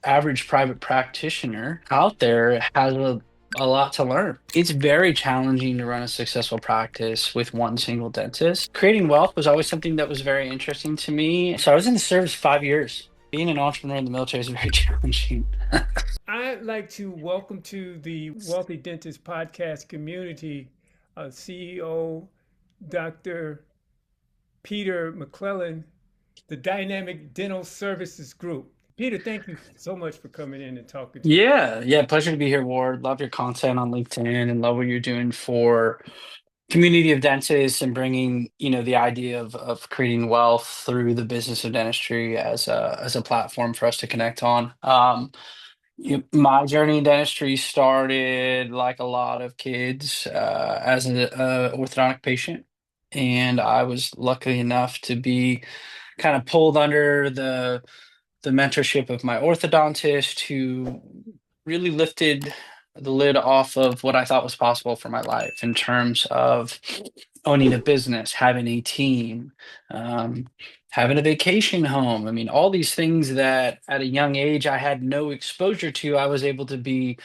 average private practitioner out there has a lot to learn. It's very challenging to run a successful practice with one single dentist. Creating wealth was always something that was very interesting to me. So I was in the service 5 years. Being an entrepreneur in the military is very challenging. I'd like to welcome to the Wealthy Dentist podcast community CEO Dr. Peter McClellan, the Dynamic Dental Services Group. Peter, thank you so much for coming in and talking to us. Yeah, pleasure to be here, Ward. Love your content on LinkedIn and love what you're doing for community of dentists and bringing, the idea of creating wealth through the business of dentistry as a platform for us to connect on. My journey in dentistry started like a lot of kids as an orthodontic patient, and I was lucky enough to be kind of pulled under the mentorship of my orthodontist who really lifted the lid off of what I thought was possible for my life in terms of owning a business, having a team, um, having a vacation home. I mean, all these things that at a young age I had no exposure to, I was able to be,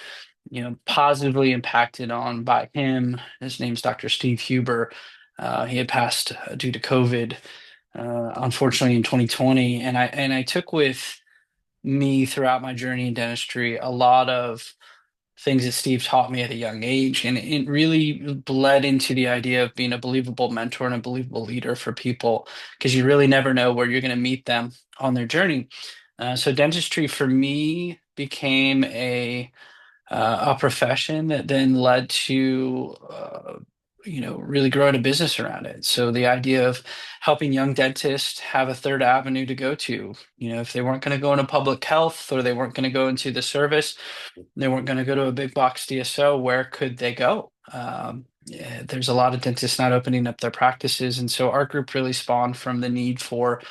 positively impacted on by him. His name's Dr. Steve Huber. He had passed due to COVID, unfortunately in 2020, and I took with me throughout my journey in dentistry a lot of things that Steve taught me at a young age. And it really bled into the idea of being a believable mentor and a believable leader for people because you really never know where you're going to meet them on their journey. So dentistry for me became a profession that then led to really growing a business around it. So the idea of helping young dentists have a third avenue to go to, if they weren't going to go into public health or they weren't going to go into the service, they weren't going to go to a big box DSO, where could they go? Yeah, there's a lot of dentists not opening up their practices, and so our group really spawned from the need for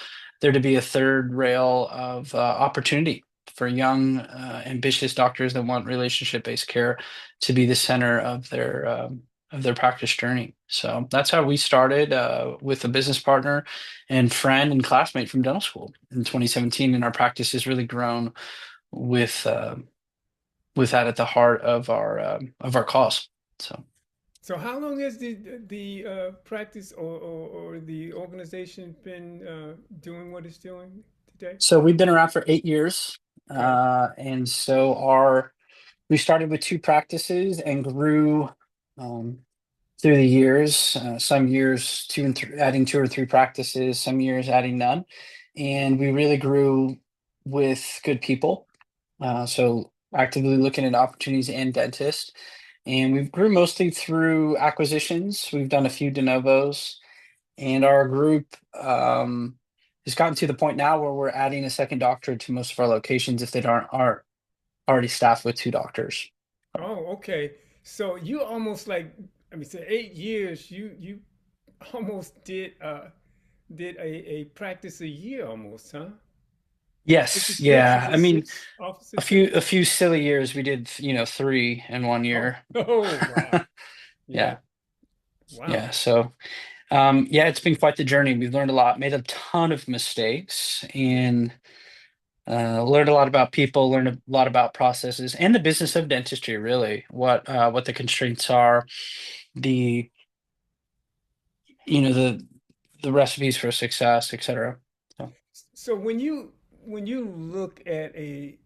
there to be a third rail of opportunity for young, ambitious doctors that want relationship-based care to be the center of their practice journey. So that's how we started with a business partner and friend and classmate from dental school in 2017, and our practice has really grown with with that at the heart of our cause. So. So, how long has the practice or the organization been doing what it's doing today? So we've been around for 8 years, Okay. and so our we started with two practices and grew um, through the years. Some years adding two or three practices, some years adding none, and we really grew with good people. So actively looking at opportunities and dentists, and we've grew mostly through acquisitions. We've done a few de novos, and our group has gotten to the point now where we're adding a second doctor to most of our locations if they aren't already staffed with two doctors. Oh, okay. So you almost like, I mean, so 8 years, you almost did a practice a year almost, huh? Six Yes, or six? Is yeah. it I mean, six a offices few there? a few silly years we did, three in one Oh, year. oh, wow. Yeah. Yeah, Wow. yeah. So, yeah, it's been quite the journey. We've learned a lot, made a ton of mistakes, and learned a lot about people, learned a lot about processes and the business of dentistry, really, what the constraints are, the the recipes for success, etc. So, So when you look at a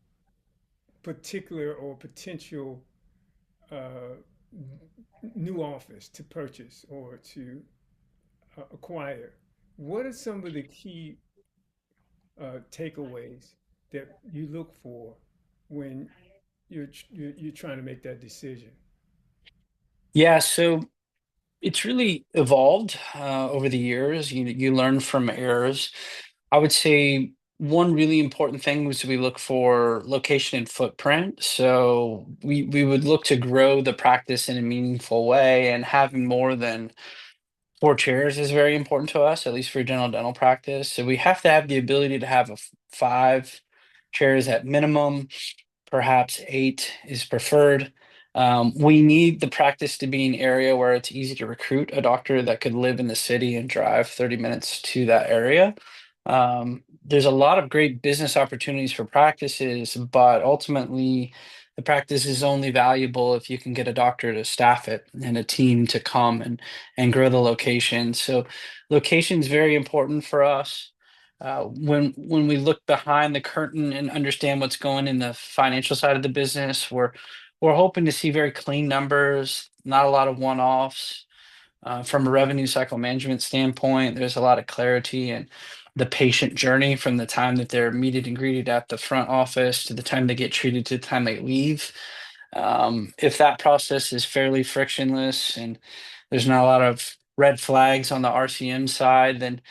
particular or potential uh, new office to purchase or to acquire, what are some of the key takeaways that you look for when you're trying to make that decision? yeah, so it's really evolved over the years. You learn from errors. I would say one really important thing was we look for location and footprint. So we would look to grow the practice in a meaningful way, and having more than four chairs is very important to us, at least for general dental practice. So we have to have the ability to have five chairs at minimum. Perhaps eight is preferred. We need the practice to be an area where it's easy to recruit a doctor that could live in the city and drive 30 minutes to that area. There's a lot of great business opportunities for practices, but ultimately, the practice is only valuable if you can get a doctor to staff it and a team to come and grow the location. So, location is very important for us. When we look behind the curtain and understand what's going in the financial side of the business, we're hoping to see very clean numbers, not a lot of one-offs. From a revenue cycle management standpoint, there's a lot of clarity in the patient journey from the time that they're meted and greeted at the front office to the time they get treated to the time they leave. If that process is fairly frictionless and there's not a lot of red flags on the RCM side, then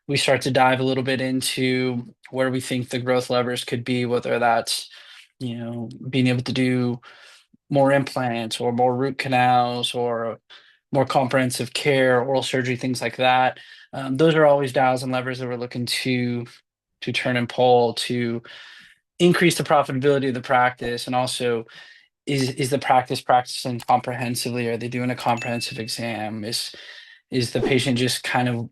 we start to dive a little bit into where we think the growth levers could be, whether that's, being able to do more implants or more root canals or more comprehensive care, oral surgery, things like that. Those are always dials and levers that we're looking to turn and pull to increase the profitability of the practice, and also is the practice practicing comprehensively? Are they doing a comprehensive exam? Is the patient just kind of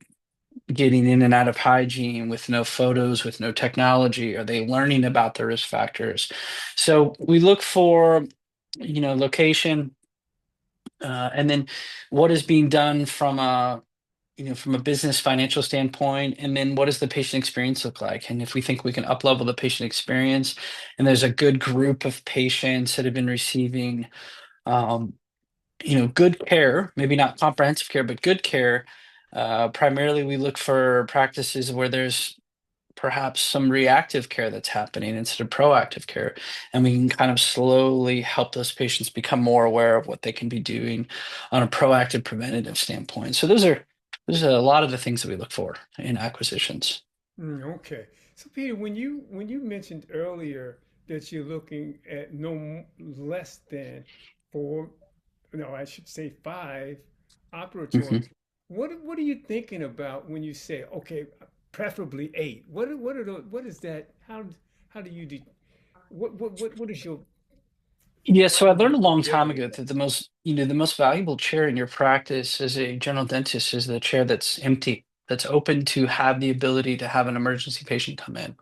getting in and out of hygiene with no photos, with no technology? Are they learning about the risk factors? So we look for, location, and then what is being done from a business financial standpoint, and then what does the patient experience look like? And if we think we can up level the patient experience, and there's a good group of patients that have been receiving, um, good care, maybe not comprehensive care, but good care. Primarily, we look for practices where there's perhaps some reactive care that's happening instead of proactive care. And we can kind of slowly help those patients become more aware of what they can be doing on a proactive preventative standpoint. So those are a lot of the things that we look for in acquisitions. Okay. So Peter, when you mentioned earlier that you're looking at less than four, no, I should say five Mhm. operatories. What are you thinking about when you say, okay, preferably eight? What is that? How do you what is your Yeah, so I what is learned your a long time area ago there? that the most valuable chair in your practice as a general dentist is the chair that's empty, that's open to have the ability to have an emergency patient come in.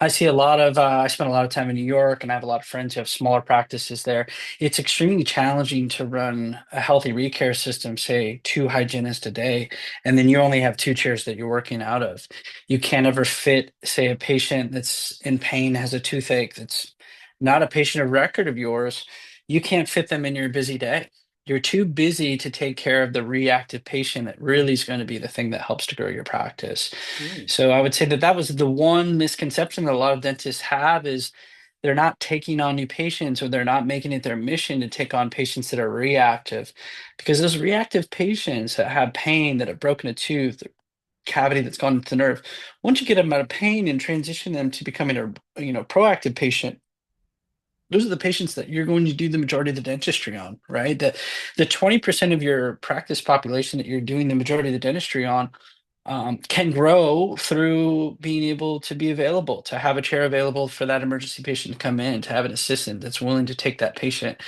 I spent a lot of time in New York, and I have a lot of friends who have smaller practices there. It's extremely challenging to run a healthy recare system, say two hygienists a day, and then you only have two chairs that you're working out of. You can't ever fit, say, a patient that's in pain, has a toothache, that's not a patient of record of yours. You can't fit them in your busy day. You're too busy to take care of the reactive patient that really is going to be the thing that helps to grow your practice. Mm, So I would say that that was the one misconception that a lot of dentists have, is they're not taking on new patients, or they're not making it their mission to take on patients that are reactive, because those reactive patients that have pain, that have broken a tooth, cavity that's gone into the nerve, once you get them out of pain and transition them to becoming a proactive patient, those are the patients that you're going to do the majority of the dentistry on, right? The 20% of your practice population that you're doing the majority of the dentistry on, can grow through being able to be available, to have a chair available for that emergency patient to come in, to have an assistant that's willing to take that patient,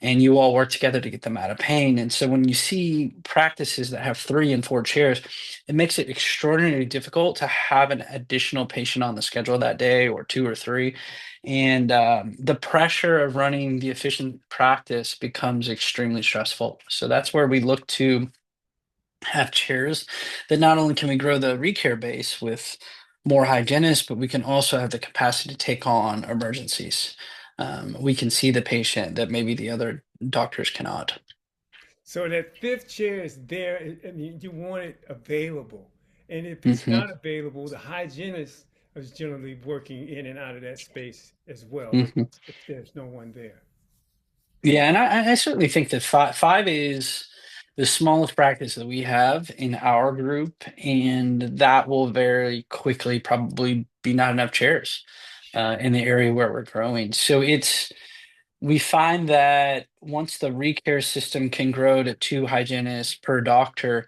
and you all work together to get them out of pain. And so when you see practices that have 3 and 4 chairs, it makes it extraordinarily difficult to have an additional patient on the schedule that day, or two or three. And the pressure of running the efficient practice becomes extremely stressful. So that's where we look to have chairs that not only can we grow the recare base with more hygienists, but we can also have the capacity to take on emergencies. We can see the patient that maybe the other doctors cannot. so that fifth chair is there. I mean, you want it available. And if it's Hmm. not available, the hygienist is generally working in and out of that space as well Hmm. if there's no one there. Yeah, and I certainly think that five is the smallest practice that we have in our group, and that will very quickly probably be not enough chairs in the area where we're growing. So we find that once the recare system can grow to two hygienists per doctor,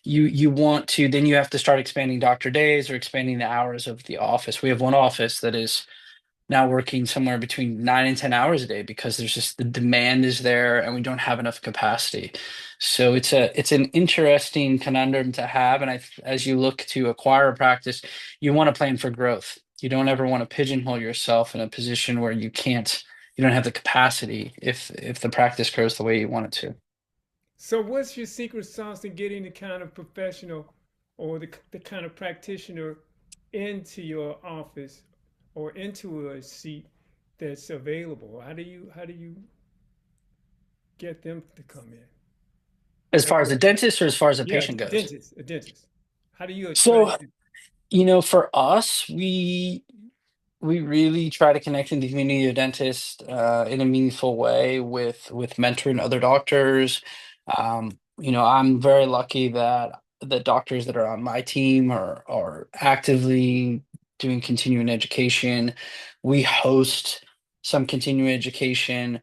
you want to then you have to start expanding doctor days or expanding the hours of the office. We have one office that is now working somewhere between 9 and 10 hours a day because there's just the demand is there and we don't have enough capacity. So it's an interesting conundrum to have. And as you look to acquire a practice, you want to plan for growth. You don't ever want to pigeonhole yourself in a position where you don't have the capacity if the practice grows the way you want it to. So, what's your secret sauce in getting the kind of professional or the kind of practitioner into your office or into a seat that's available? How do you get them to come in? As Or far as the dentist or as far as the yeah, patient goes. a dentist. How do you So, attract them? for us, we really try to connect in the community of dentists in a meaningful way with mentoring other doctors. I'm very lucky that the doctors that are on my team are actively doing continuing education. We host some continuing education.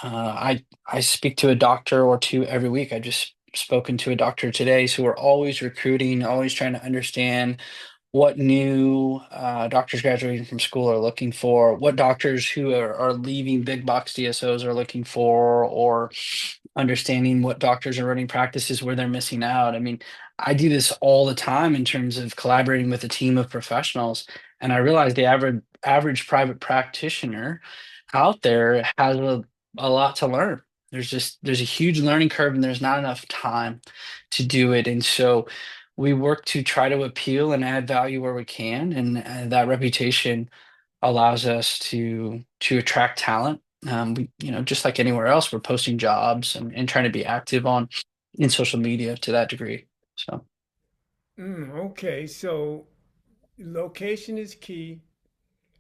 I speak to a doctor or two every week. I just spoken to a doctor today, so we're always recruiting, always trying to understand what new doctors graduating from school are looking for, what doctors who are leaving big box DSOs are looking for, or understanding what doctors are running practices where they're missing out. I mean, I do this all the time in terms of collaborating with a team of professionals, and I realize the average private practitioner out there has a lot to learn. There's a huge learning curve and there's not enough time to do it. And so we work to try to appeal and add value where we can, and that reputation allows us to attract talent. Just like anywhere else, we're posting jobs and trying to be active on in social media to that degree. So Okay, so location is key.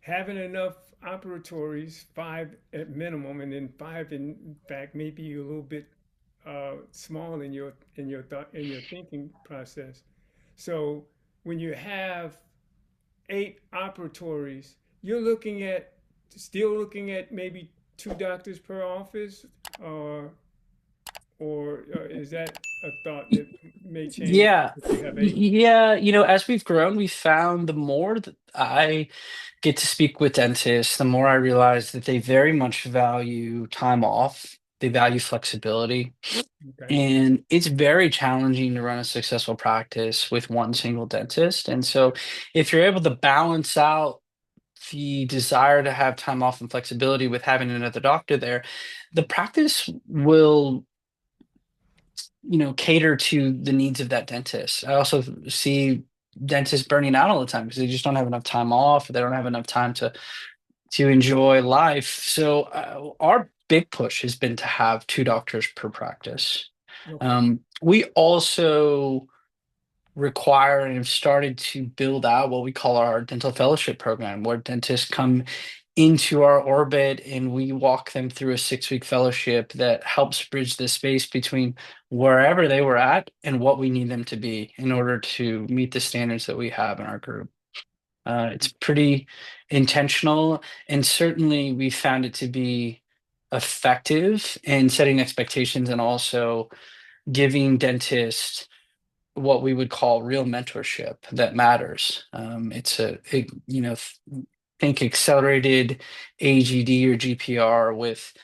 Having enough operatories, five at minimum, and then five in fact maybe a little bit small in your thought in your thinking process. So when you have eight operatories, you're looking at maybe two doctors per office, or is that a thought that may change yeah, if you have eight? yeah. As we've grown, we found the more that I get to speak with dentists, the more I realize that they very much value time off. They value flexibility. Okay. And it's very challenging to run a successful practice with one single dentist. And so, if you're able to balance out the desire to have time off and flexibility with having another doctor there, the practice will, cater to the needs of that dentist. I also see dentists burning out all the time because they just don't have enough time off. They don't have enough time to enjoy life. So, our big push has been to have two doctors per practice. Okay. We also require and have started to build out what we call our dental fellowship program, where dentists come into our orbit and we walk them through a 6-week fellowship that helps bridge the space between wherever they were at and what we need them to be in order to meet the standards that we have in our group. It's pretty intentional, and certainly we found it to be effective in setting expectations and also giving dentists what we would call real mentorship that matters. Think accelerated AGD or GPR with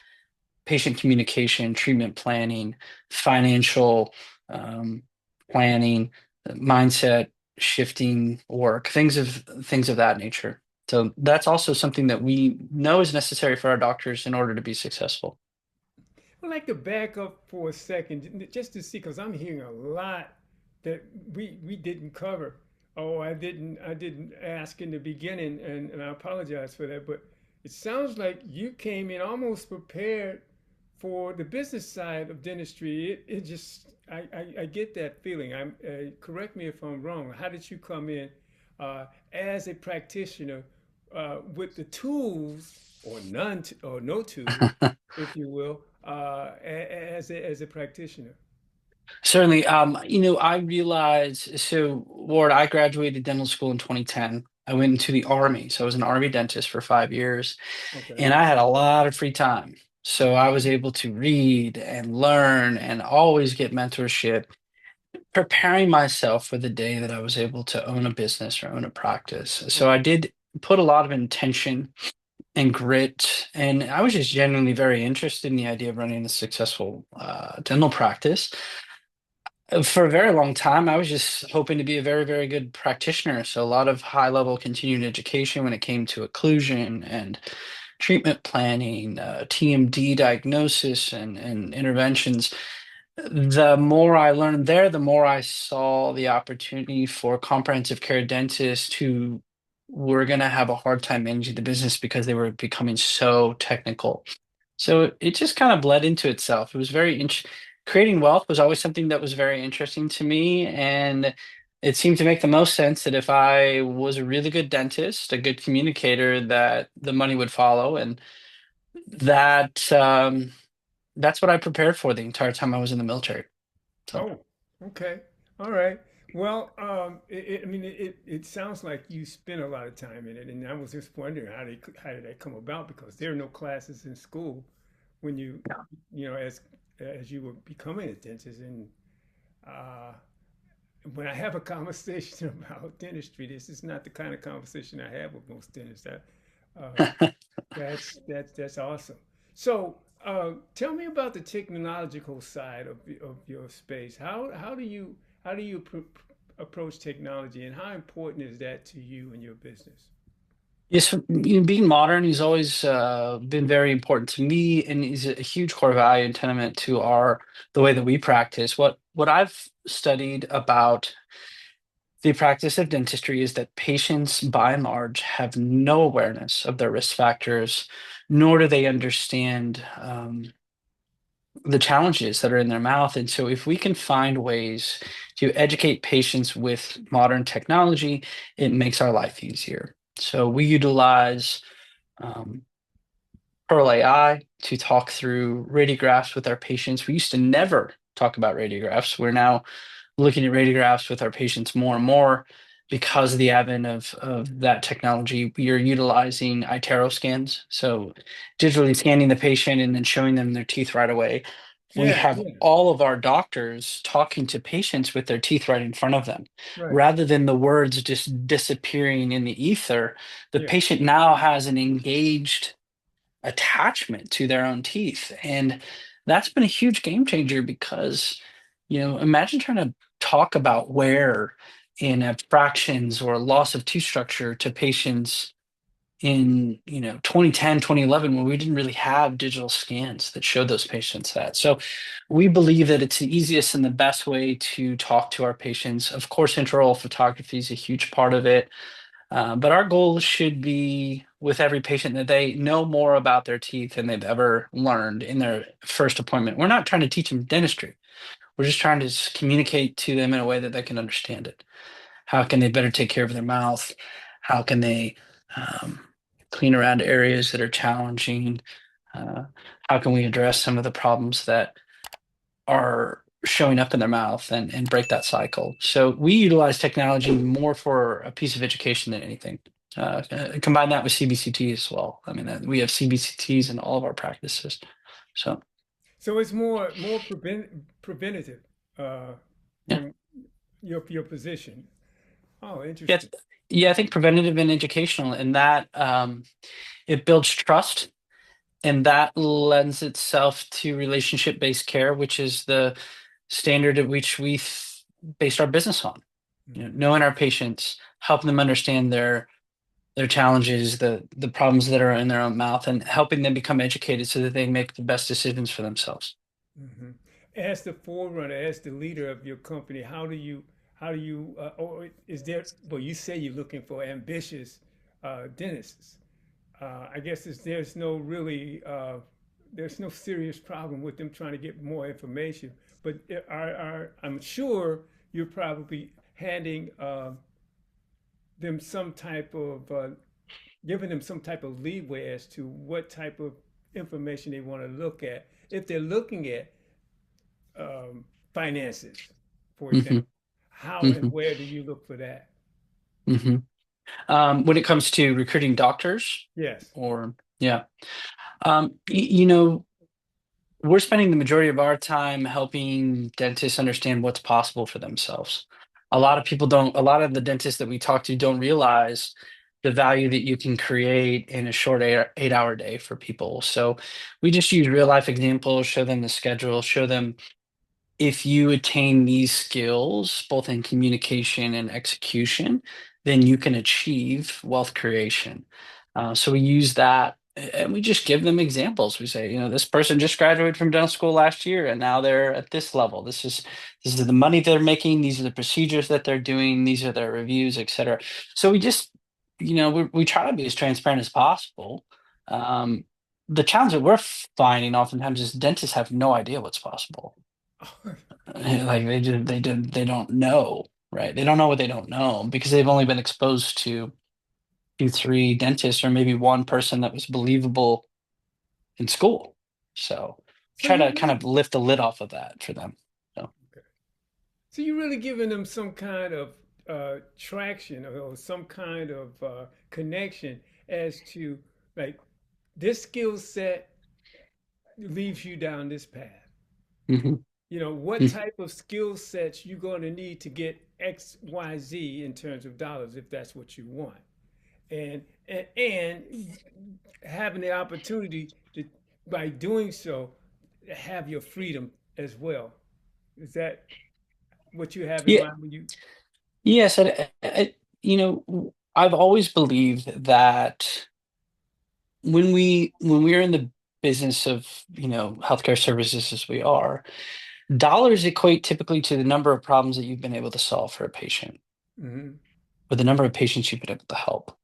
patient communication, treatment planning, financial um, planning, mindset shifting work, things of that nature. So that's also something that we know is necessary for our doctors in order to be successful. I'd like to back up for a second just to see, because I'm hearing a lot that we didn't cover. Oh, I didn't ask in the beginning, and I apologize for that. But it sounds like you came in almost prepared for the business side of dentistry. It just I get that feeling. Correct me if I'm wrong. How did you come in as a practitioner with the tools or or no tools, if you will, as a practitioner? Certainly. I realized, so Ward, I graduated dental school in 2010. I went into the Army. So I was an Army dentist for 5 years, Okay. and I had a lot of free time. So I was able to read and learn and always get mentorship, preparing myself for the day that I was able to own a business or own a practice. So I Okay. did put a lot of intention and grit. And I was just genuinely very interested in the idea of running a successful dental practice. For a very long time, I was just hoping to be a very, very good practitioner. So a lot of high-level continuing education when it came to occlusion and treatment planning, TMD diagnosis and interventions. The more I learned there, the more I saw the opportunity for comprehensive care dentists who were going to have a hard time managing the business because they were becoming so technical. So it just kind of bled into itself. It was creating wealth was always something that was very interesting to me. And it seemed to make the most sense that if I was a really good dentist, a good communicator, that the money would follow. And that that's what I prepared for the entire time I was in the military. So Oh, okay. All right. Well, I mean, it sounds like you spent a lot of time in it, and I was just wondering how did that come about because there are no classes in school when yeah. you know as you were becoming a dentist, and uh, when I have a conversation about dentistry, this is not the kind of conversation I have with most dentists. Uh, that's awesome. So, tell me about the technological side of your space. How do you approach technology, and how important is that to you and your business? Yes, being modern has always been very important to me, and is a huge core value and tenement to our the way that we practice. What I've studied about the practice of dentistry is that patients, by and large, have no awareness of their risk factors, nor do they understand the challenges that are in their mouth. And so, if we can find ways to educate patients with modern technology, it makes our life easier. So, we utilize um, Pearl AI to talk through radiographs with our patients. We used to never talk about radiographs. We're now looking at radiographs with our patients more and more because of the advent of that technology. We are utilizing iTero scans, so digitally scanning the patient and then showing them their teeth right away. We Yeah, have yeah, all of our doctors talking to patients with their teeth right in front of them. right, Rather than the words just disappearing in the ether, the yeah, patient now has an engaged attachment to their own teeth. And that's been a huge game changer because, imagine trying to talk about wear in abstractions or loss of tooth structure to patients in 2010, 2011, when we didn't really have digital scans that showed those patients that. So we believe that it's the easiest and the best way to talk to our patients. Of course, intraoral photography is a huge part of it. But our goal should be with every patient that they know more about their teeth than they've ever learned in their first appointment. We're not trying to teach them dentistry. We're just trying to communicate to them in a way that they can understand it. How can they better take care of their mouth? How can they um, clean around areas that are challenging? Uh, how can we address some of the problems that are showing up in their mouth and break that cycle? So we utilize technology more for a piece of education than anything. Combine that with CBCT as well. I mean, we have CBCTs in all of our practices. So so it's more preventative uh, yeah, from your position. Oh, yeah, interesting. yeah. I think preventative and educational, and that it builds trust, and that lends itself to relationship-based care, which is the standard at which based our business on. Mhm. Knowing our patients, helping them understand their challenges, the problems that are in their own mouth, and helping them become educated so that they make the best decisions for themselves. Hmm. As the forerunner, as the leader of your company, how do you, or is there, well, you say you're looking for ambitious dentists. I guess there's no really, there's no serious problem with them trying to get more information, but I'm sure you're probably handing them some type of, giving them some type of leeway as to what type of information they want to look at. If they're looking at um, finances, for Hmm. example. How and Hmm. where do you look for that? Hmm. When it comes to recruiting doctors, Yes. or yeah, we're spending the majority of our time helping dentists understand what's possible for themselves. A lot of the dentists that we talk to don't realize the value that you can create in a short 8 hour day for people. So we just use real life examples, show them the schedule, show them if you attain these skills, both in communication and execution, then you can achieve wealth creation. So we use that and we just give them examples. We say, this person just graduated from dental school last year and now they're at this level. This is the money they're making. These are the procedures that they're doing. These are their reviews, et cetera. So we just, we try to be as transparent as possible. Um, the challenge that we're finding oftentimes is dentists have no idea what's possible. Like they don't know, right? They don't know what they don't know because they've only been exposed to two, three dentists or maybe one person that was believable in school. So So try you to kind really, of lift the lid off of that for them. So so you really giving them some kind of traction or some kind of connection as to like this skill set leads you down this path. mhm. What Mhm. type of skill sets you're going to need to get X, Y, Z in terms of dollars if that's what you want. And having the opportunity to, by doing so, have your freedom as well. Is that what you have in Yeah, mind when you? yes, I've always believed that when we are in the business of healthcare services as we are, dollars equate typically to the number of problems that you've been able to solve for a patient Hmm. or the number of patients you've been able to help.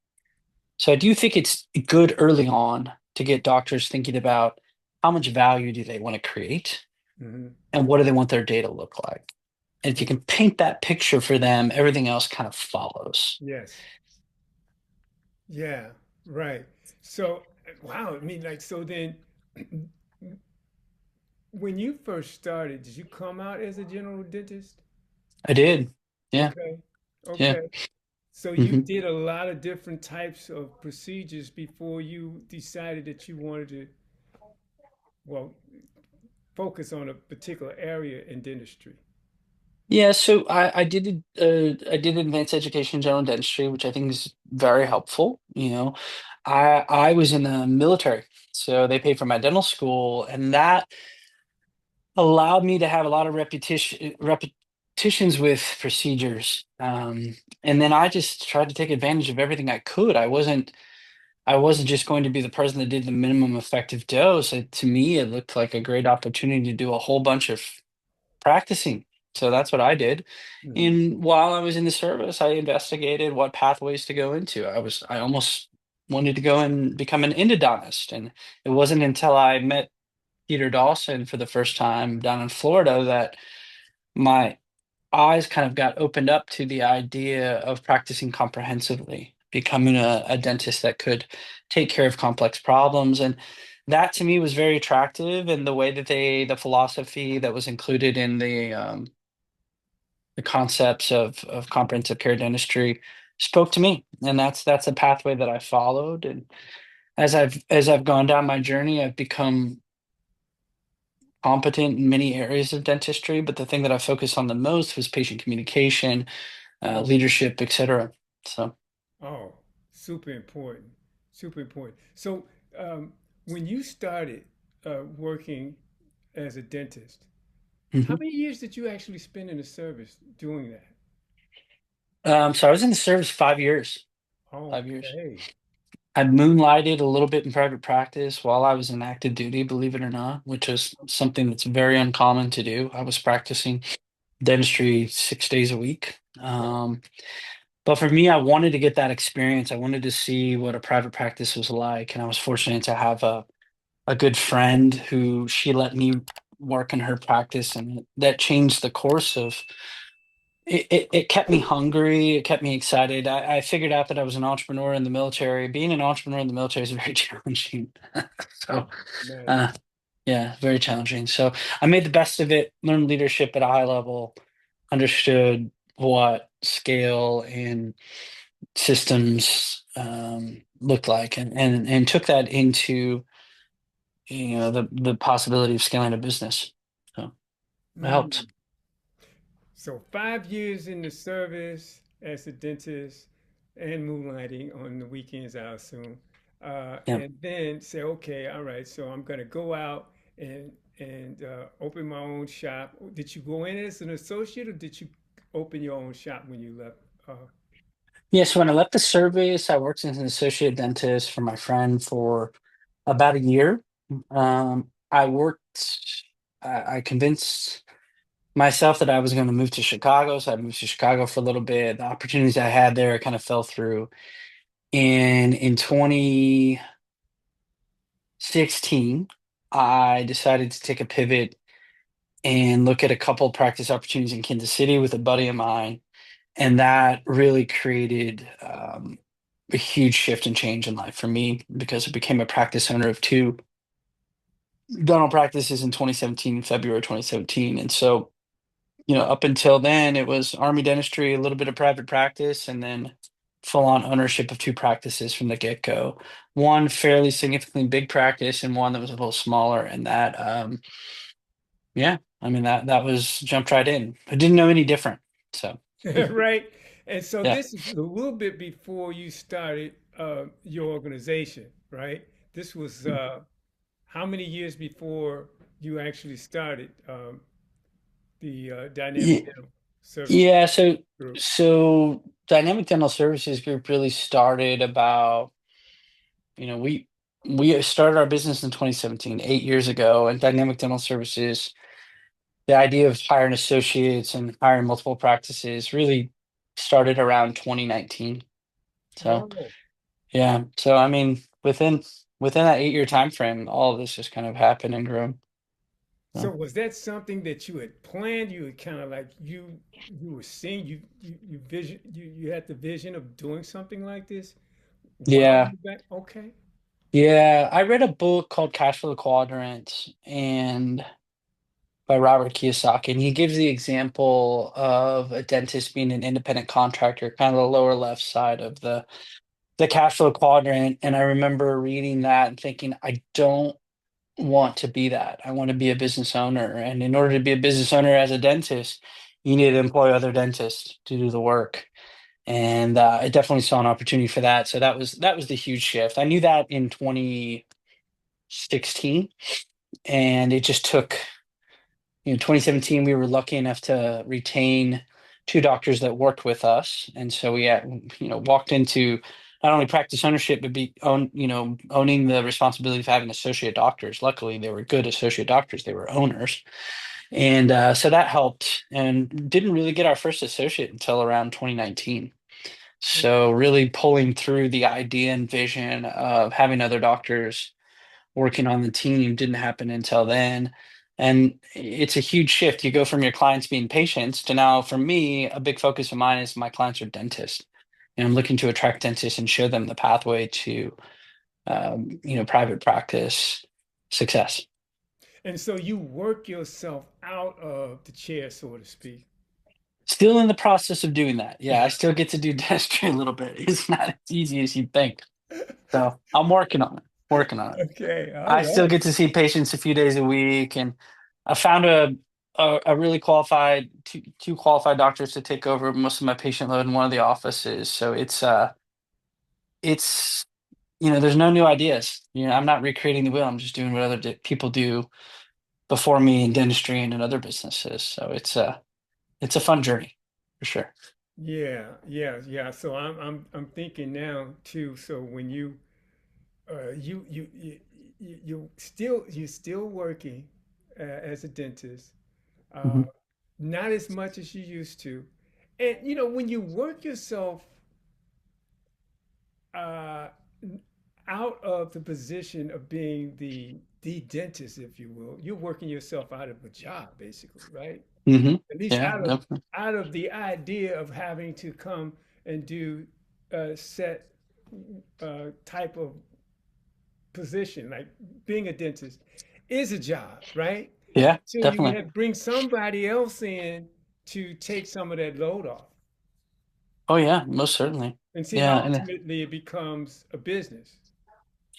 So I do think it's good early on to get doctors thinking about how much value do they want to create Hmm. and what do they want their data to look like. And if you can paint that picture for them, everything else kind of follows. Yes. Yeah. Right. So, wow. I mean, like, so then when you first started, did you come out as a general dentist? I did. Yeah. Okay. Yeah. Okay. So you Hmm. did a lot of different types of procedures before you decided that you wanted to, well, focus on a particular area in dentistry. Yeah, so I did advanced education in general dentistry, which I think is very helpful. I was in the military, so they paid for my dental school, and that allowed me to have a lot of repetitions with procedures. And then I just tried to take advantage of everything I could. I wasn't just going to be the person that did the minimum effective dose. To me, it looked like a great opportunity to do a whole bunch of practicing. So that's what I did. Hmm. And while I was in the service, I investigated what pathways to go into. I almost wanted to go and become an endodontist. And it wasn't until I met Peter Dawson for the first time down in Florida that my eyes kind of got opened up to the idea of practicing comprehensively, becoming a dentist that could take care of complex problems. And that to me was very attractive. And the way that the philosophy that was included in the concepts of comprehensive care dentistry spoke to me. And that's a pathway that I followed. And as I've gone down my journey, I've become competent in many areas of dentistry, but the thing that I focused on the most was patient communication, Oh, leadership, etc. So, oh, super important. Super important. So, um, when you started working as a dentist, how mhm. many years did you actually spend in the service doing that? So I was in the service 5 years. 5 years. Okay. I moonlighted a little bit in private practice while I was in active duty, believe it or not, which is something that's very uncommon to do. I was practicing dentistry 6 days a week. Wow. But for me, I wanted to get that experience. I wanted to see what a private practice was like, and I was fortunate to have a good friend who she let me work in her practice, and that changed the course of it kept me hungry. It kept me excited. I figured out that I was an entrepreneur in the military. Being an entrepreneur in the military is very challenging. So, Imagine. uh, yeah, very challenging. So I made the best of it, learned leadership at a high level, understood what scale and systems looked like, and took that into the possibility of scaling a business. So it helped. So 5 years in the service as a dentist, and moonlighting on the weekends, I assume. Yeah. And then say, okay, all right, so I'm going to go out and open my own shop. Did you go in as an associate, or did you open your own shop when you left? Yeah, so when I left the service, I worked as an associate dentist for my friend for about a year. I convinced myself that I was going to move to Chicago. So I moved to Chicago for a little bit. The opportunities I had there kind of fell through. And in 2016, I decided to take a pivot and look at a couple practice opportunities in Kansas City with a buddy of mine. And that really created a huge shift and change in life for me because I became a practice owner of two dental practices in 2017, February 2017. And so, up until then, it was Army dentistry, a little bit of private practice, and then full on ownership of two practices from the get-go. One fairly significantly big practice and one that was a little smaller. And yeah, I mean, that was jumped right in. I didn't know any different. So, Right. And so yeah. this is a little bit before you started your organization, right? This was how many years before you actually started the Dynamic Ye- Dental Services Yeah, so Group? so Dynamic Dental Services Group really started about, you know, we started our business in 2017, 8 years ago, and Dynamic Dental Services, the idea of hiring associates and hiring multiple practices really started around 2019. So Oh, yeah, so I mean, within that 8 year time frame, all of this just kind of happened and grew. so So was that something that you had planned? You had kind of like you were seeing you vision you had the vision of doing something like this while yeah, you back? Okay. yeah, I read a book called Cash Flow Quadrant and by Robert Kiyosaki, and he gives the example of a dentist being an independent contractor, kind of the lower left side of the cash flow quadrant. And I remember reading that and thinking, I don't want to be that. I want to be a business owner. And in order to be a business owner as a dentist, you need to employ other dentists to do the work. And I definitely saw an opportunity for that. So that was the huge shift. I knew that in 2016, and it just took 2017, we were lucky enough to retain two doctors that worked with us. And so we had, walked into not only practice ownership, but owning the responsibility of having associate doctors. Luckily, they were good associate doctors. They were owners. And so that helped and didn't really get our first associate until around 2019. So really pulling through the idea and vision of having other doctors working on the team didn't happen until then. And it's a huge shift. You go from your clients being patients to now, for me, a big focus of mine is my clients are dentists. And I'm looking to attract dentists and show them the pathway to, private practice success. And so you work yourself out of the chair, so to speak. Still in the process of doing that. Yeah, I still get to do dentistry a little bit. It's not as easy as you'd think. So I'm working on it, working on it. Okay, all I still right. get to see patients a few days a week, and I found a really qualified two qualified doctors to take over most of my patient load in one of the offices. So it's there's no new ideas. I'm not recreating the wheel. I'm just doing what other people do before me in dentistry and in other businesses. So it's a fun journey for sure. Yeah, yeah, yeah. So I'm thinking now too. So when you're still working as a dentist, uh, Hmm. not as much as you used to, and when you work yourself uh, out of the position of being the dentist, if you will, you're working yourself out of a job, basically, right? Hmm. At least Yeah, definitely. out of the idea of having to come and do a set type of position, like being a dentist is a job, right? Yeah, So you definitely. have bring somebody else in to take some of that load off, Oh yeah, most certainly. and see, Yeah, and ultimately it becomes a business.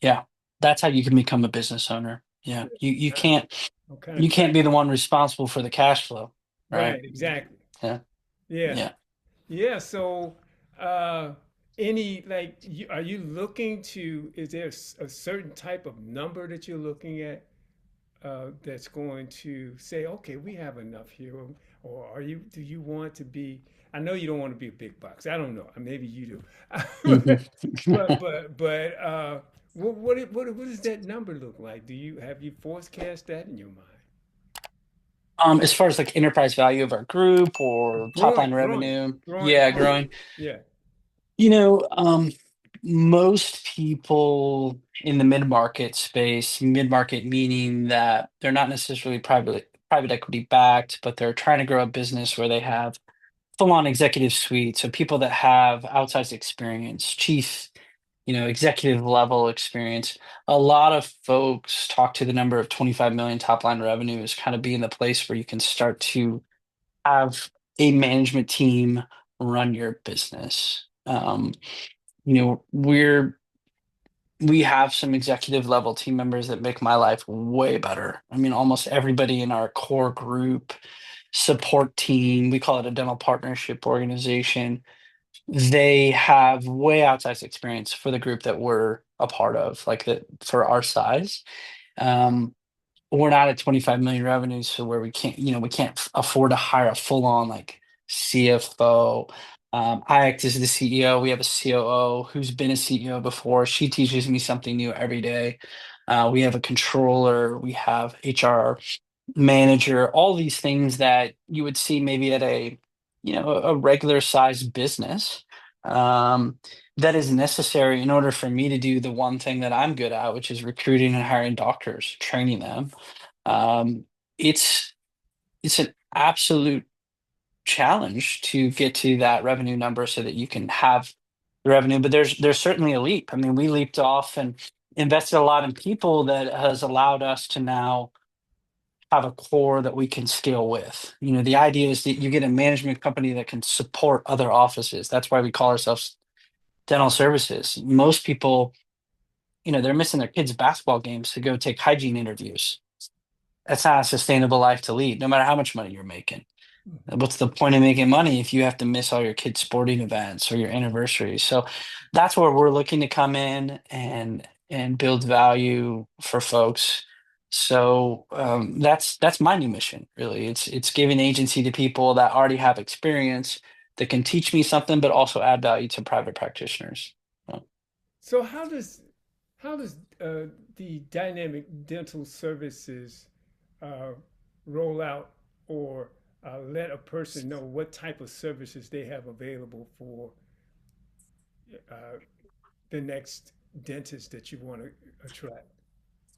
yeah, that's how you can become a business owner. Yeah, you I'm, can't I'm kind of you can't be the tracking. one responsible for the cash flow, right? Right, exactly. Yeah, Yeah. yeah. Yeah, so uh any like are you looking to, is there a certain type of number that you're looking at that's going to say, okay, we have enough here, or are you, do you want to be, I know you don't want to be a big box, I don't know, maybe you do. Mhm. But what does that number look like? Do you, have you forecast that in your mind? As far as like enterprise value of our group or top line Growing, revenue, growing, yeah, growing. growing. Yeah. You know, most people in the mid-market space, mid-market meaning that they're not necessarily private equity backed, but they're trying to grow a business where they have full-on executive suite. So people that have outsized experience, chief, executive level experience. A lot of folks talk to the number of 25 million top line revenue as kind of being the place where you can start to have a management team run your business. You know, we have some executive level team members that make my life way better. I mean, almost everybody in our core group support team, we call it a dental partnership organization. They have way outsized experience for the group that we're a part of, like that for our size. Um, we're not at 25 million revenues, so where we can't afford to hire a full-on like CFO. I act as the CEO. We have a COO who's been a CEO before. She teaches me something new every day. We have a controller. We have HR manager. All these things that you would see maybe at a regular sized business. Um, that is necessary in order for me to do the one thing that I'm good at, which is recruiting and hiring doctors, training them. um, it's it's an absolute challenge to get to that revenue number so that you can have the revenue. But there's certainly a leap. I mean, we leaped off and invested a lot in people that has allowed us to now have a core that we can scale with. The idea is that you get a management company that can support other offices. That's why we call ourselves dental services. Most people, they're missing their kids' basketball games to go take hygiene interviews. That's not a sustainable life to lead, no matter how much money you're making. Mhm. What's the point of making money if you have to miss all your kids' sporting events or your anniversaries? So that's where we're looking to come in and build value for folks. So that's my new mission, really. It's giving agency to people that already have experience that can teach me something, but also add value to private practitioners. So, So how does the dynamic dental services uh, roll out, or let a person know what type of services they have available for uh, the next dentist that you want to attract?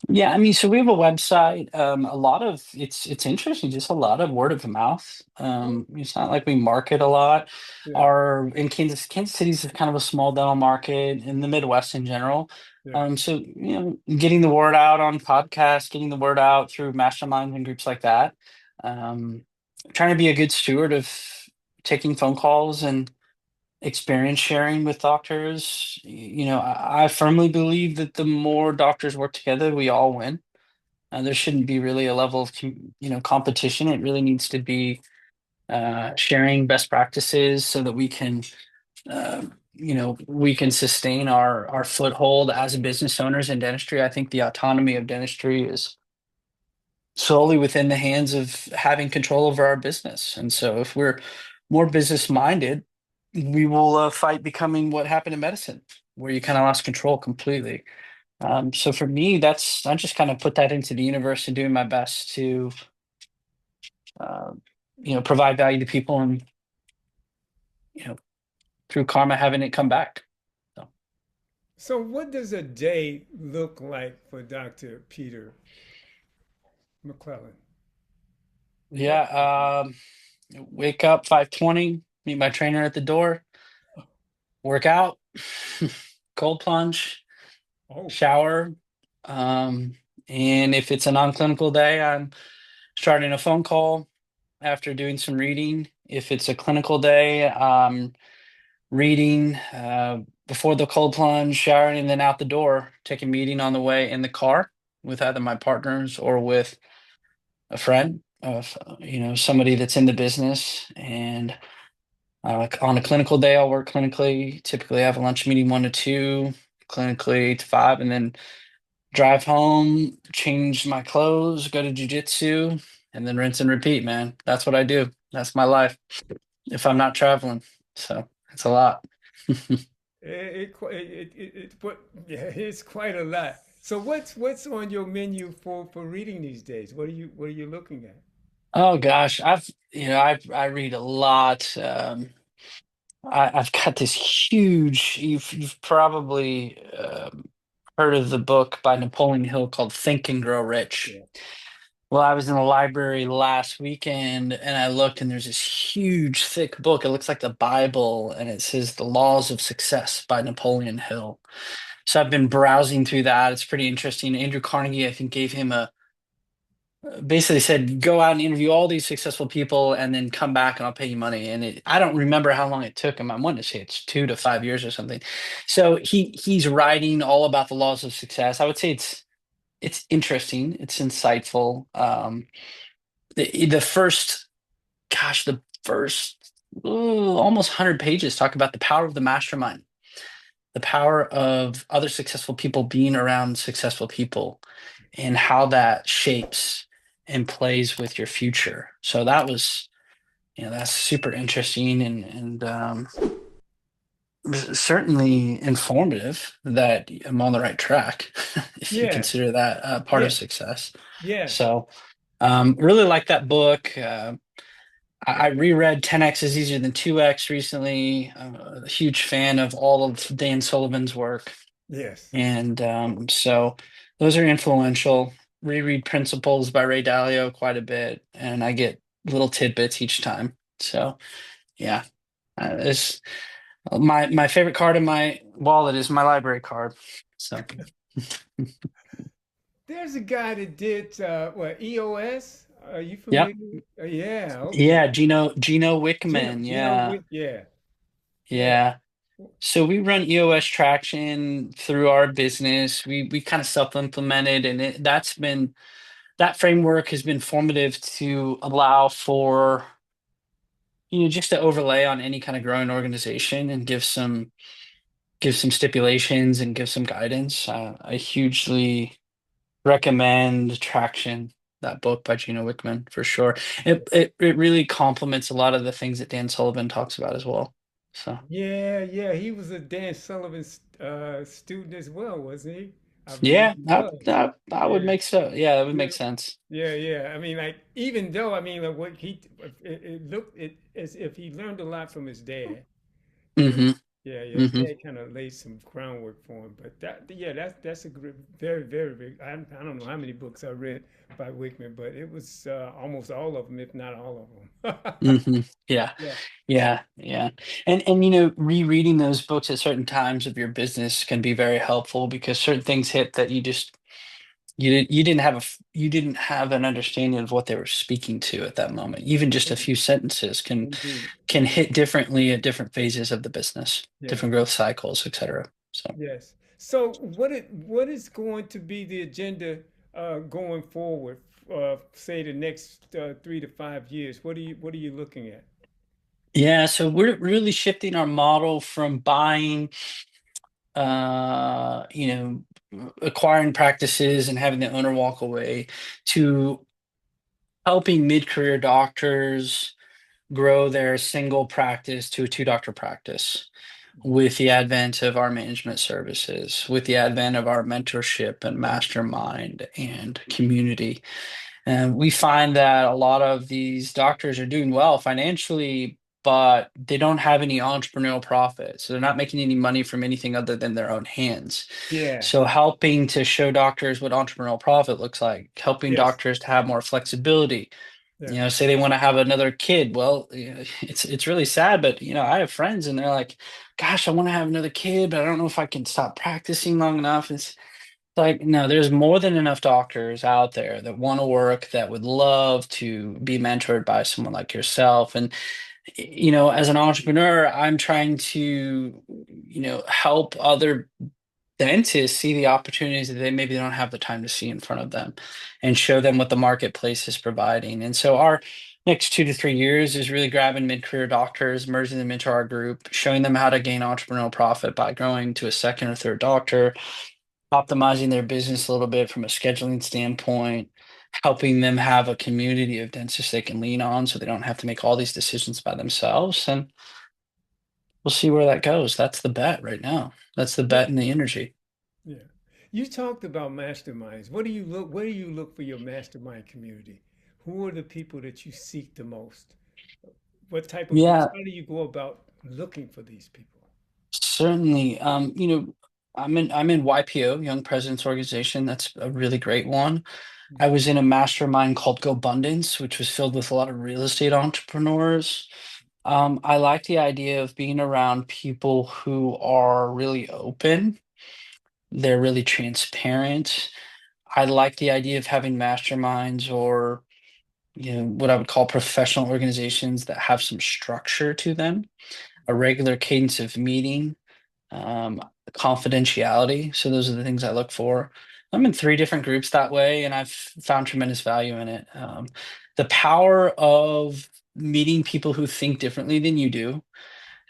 yeah, I mean, so we have a website. A lot of it's interesting, just a lot of word of mouth. Oh, It's not like we market a lot. yeah, Our in Kansas City's kind of a small dental market in the Midwest in general. yeah. So getting the word out on podcasts, getting the word out through masterminds and groups like that. Um, trying to be a good steward of taking phone calls and experience sharing with doctors. I firmly believe that the more doctors work together, we all win. There shouldn't be really a level of competition. It really needs to be sharing best practices so that we can sustain our foothold as business owners in dentistry. I think the autonomy of dentistry is solely within the hands of having control over our business. And so if we're more business minded, we will fight becoming what happened in medicine, where you kind of lost control completely. So for me, I just kind of put that into the universe and doing my best to, uh, provide value to people and, you know, through karma, having it come back. So, So what does a day look like for Dr. Peter McClellan? What? yeah, wake up 5:20, meet my trainer at the door, work out, cold plunge, Oh, shower. Um, and if it's a non-clinical day, I'm starting a phone call after doing some reading. If it's a clinical day, reading before the cold plunge, showering, and then out the door, take a meeting on the way in the car with either my partners or with a friend of somebody that's in the business. And On a clinical day, I'll work clinically. Typically, I have a lunch meeting 1 to 2, clinically to 5, and then drive home, change my clothes, go to jujitsu, and then rinse and repeat, man. That's what I do. That's my life if I'm not traveling. So it's a lot. Yeah, it's quite a lot. So what's on your menu for reading these days? What are you looking at? Oh gosh, I read a lot. I've got this huge. You've probably heard of the book by Napoleon Hill called Think and Grow Rich. Yeah. Well, I was in the library last weekend and I looked, and there's this huge, thick book. It looks like the Bible, and it says The Laws of Success by Napoleon Hill. So I've been browsing through that. It's pretty interesting. Andrew Carnegie, I think, gave him a basically said, go out and interview all these successful people and then come back and I'll pay you money. And I don't remember how long it took him. I want to say it's 2 to 5 years or something. So he's writing all about the laws of success. I would say it's interesting. It's insightful. The first, gosh, the first almost 100 pages talk about the power of the mastermind, the power of other successful people being around successful people, and how that shapes and plays with your future. So that was, that's super interesting and certainly informative that I'm on the right track, if you Yeah, consider that part of yeah, success. yeah, So really like that book. I reread 10X is Easier Than 2X recently. I'm a huge fan of all of Dan Sullivan's work. yes. And so those are influential. Reread Principles by Ray Dalio quite a bit, and I get little tidbits each time. So yeah, it's my favorite card in my wallet is my library card. So There's a guy that did what EOS. Are you yep, familiar? Yeah, okay. yeah, Gino Wickman, Gino yeah, with yeah, yeah, yeah. So we run EOS traction through our business. We kind of self-implemented, and that framework has been formative to allow for just to overlay on any kind of growing organization and give some stipulations and give some guidance. I hugely recommend Traction, that book by Gino Wickman for sure. It really complements a lot of the things that Dan Sullivan talks about as well. So yeah, yeah. He was a Dan Sullivan student as well, wasn't he? I believe yeah, he that was. that, that would Yeah, make so yeah, that would yeah, make sense. yeah, yeah. I mean, like even though I mean, like what it looked as if he learned a lot from his dad. Yeah, Hmm. yeah. His Hmm. dad kind of laid some groundwork for him. But yeah, that's a very, very big. I don't know how many books I read by Wickman, but it was almost all of them, if not all of them. Hmm. Yeah. Yeah, Yeah, yeah. And rereading those books at certain times of your business can be very helpful because certain things hit that you didn't have an understanding of what they were speaking to at that moment. Even just a few sentences indeed. can hit differently at different phases of the business, different Yes, growth cycles, etc. So yes. So what is going to be the agenda going forward? Say the next 3 to 5 years. What are you looking at? yeah, so we're really shifting our model from buying acquiring practices and having the owner walk away to helping mid-career doctors grow their single practice to a two-doctor practice with the advent of our management services, with the advent of our mentorship and mastermind and community. And we find that a lot of these doctors are doing well financially, but they don't have any entrepreneurial profit. So they're not making any money from anything other than their own hands. Yeah. So helping to show doctors what entrepreneurial profit looks like, helping Yes. doctors to have more flexibility. Yeah. Say they want to have another kid. Well, it's really sad, but I have friends and they're like, "Gosh, I want to have another kid, but I don't know if I can stop practicing long enough." It's like, no, there's more than enough doctors out there that want to work, that would love to be mentored by someone like yourself. And, as an entrepreneur, I'm trying to, help other dentists see the opportunities that they maybe don't have the time to see in front of them and show them what the marketplace is providing. And so our next 2 to 3 years is really grabbing mid-career doctors, merging them into our group, showing them how to gain entrepreneurial profit by growing to a second or third doctor, optimizing their business a little bit from a scheduling standpoint, helping them have a community of dentists they can lean on so they don't have to make all these decisions by themselves. And we'll see where that goes. That's the bet right now. That's the Yeah, bet and the energy. yeah. You talked about masterminds. Where do you look for your mastermind community? Who are the people that you seek the most? What type of groups? Yeah, How do you go about looking for these people? certainly. I'm in YPO, Young Presidents Organization. That's a really great one. I was in a mastermind called GoBundance, which was filled with a lot of real estate entrepreneurs. I like the idea of being around people who are really open. They're really transparent. I like the idea of having masterminds or, what I would call professional organizations that have some structure to them, a regular cadence of meeting, um, confidentiality. So those are the things I look for. I'm in three different groups that way, and I've found tremendous value in it. The power of meeting people who think differently than you do,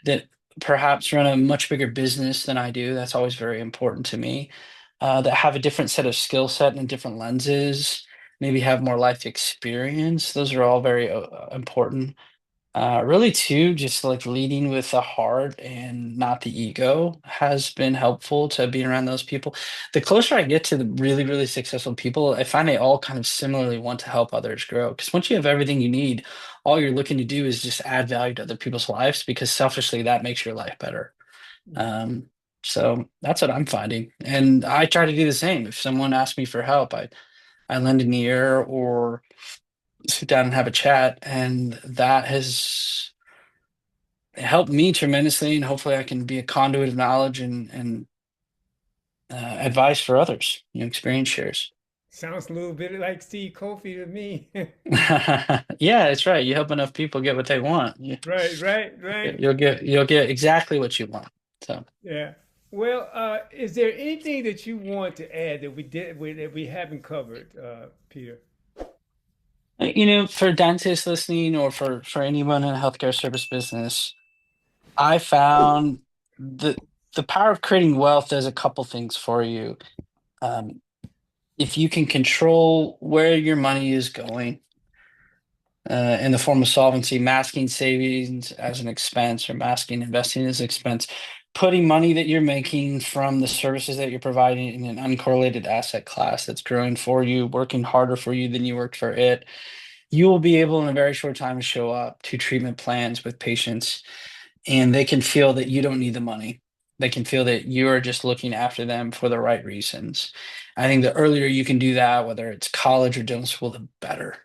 that perhaps run a much bigger business than I do. That's always very important to me. That have a different set of skill set and different lenses, maybe have more life experience. Those are all very important. Really too, just like leading with the heart and not the ego has been helpful to being around those people. The closer I get to the really, really successful people, I find they all kind of similarly want to help others grow. Because once you have everything you need, all you're looking to do is just add value to other people's lives because selfishly that makes your life better. Yeah. Um, so that's what I'm finding. And I try to do the same. If someone asks me for help, I lend an ear or sit down and have a chat. And that has helped me tremendously, and hopefully I can be a conduit of knowledge and advice for others, experience shares. Sounds a little bit like Steve Kofi to me. Yeah, it's right. You help enough people get what they want. Right, right, right. You'll get exactly what you want. So, Yeah. Well, is there anything that you want to add that we haven't covered, Peter? for dentists listening or for anyone in a healthcare service business, I found the the power of creating wealth does a couple things for you. Um, if you can control where your money is going, in the form of solvency, masking savings as an expense or masking investing as expense, putting money that you're making from the services that you're providing in an uncorrelated asset class that's growing for you, working harder for you than you worked for it. You will be able in a very short time to show up to treatment plans with patients, and they can feel that you don't need the money. They can feel that you're just looking after them for the right reasons. I think the earlier you can do that, whether it's college or dental school, the better,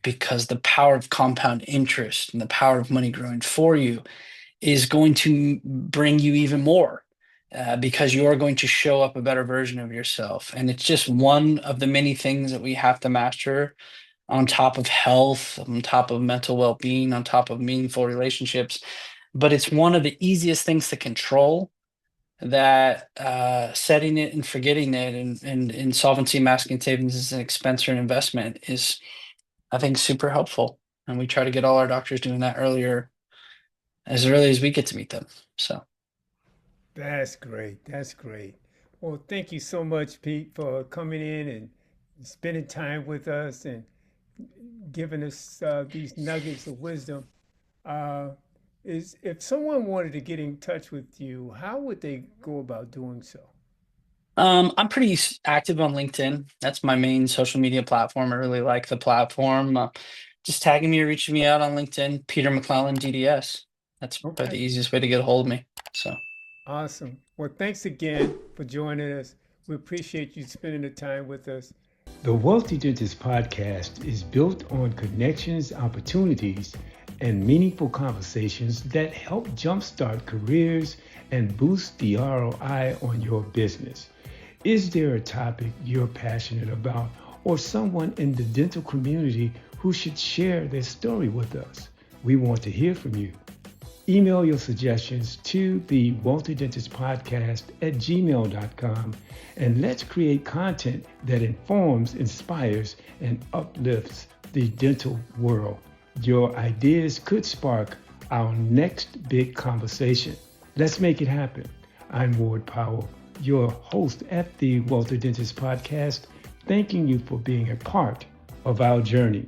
because the power of compound interest and the power of money growing for you is going to bring you even more, because you are going to show up a better version of yourself. And it's just one of the many things that we have to master on top of health, on top of mental well being, on top of meaningful relationships. But it's one of the easiest things to control, that setting it and forgetting it, and insolvency masking savings as an expense or an investment is, I think, super helpful. And we try to get all our doctors doing that as early as we get to meet them. So, That's great. That's great. Well, thank you so much, Pete, for coming in and spending time with us and giving us these nuggets of wisdom. Uh, is if someone wanted to get in touch with you, how would they go about doing so? I'm pretty active on LinkedIn. That's my main social media platform. I really like the platform. Just tagging me or reaching me out on LinkedIn, Peter McClellan, DDS. That's probably Okay. the easiest way to get a hold of me. So, Awesome. Well, thanks again for joining us. We appreciate you spending the time with us. The Wealthy Dentist podcast is built on connections, opportunities, and meaningful conversations that help jumpstart careers and boost the ROI on your business. Is there a topic you're passionate about or someone in the dental community who should share their story with us? We want to hear from you. Email your suggestions to the Wealthy Dentist Podcast at gmail.com, and let's create content that informs, inspires, and uplifts the dental world. Your ideas could spark our next big conversation. Let's make it happen. I'm Ward Powell, your host at the Walter Dentist Podcast, thanking you for being a part of our journey.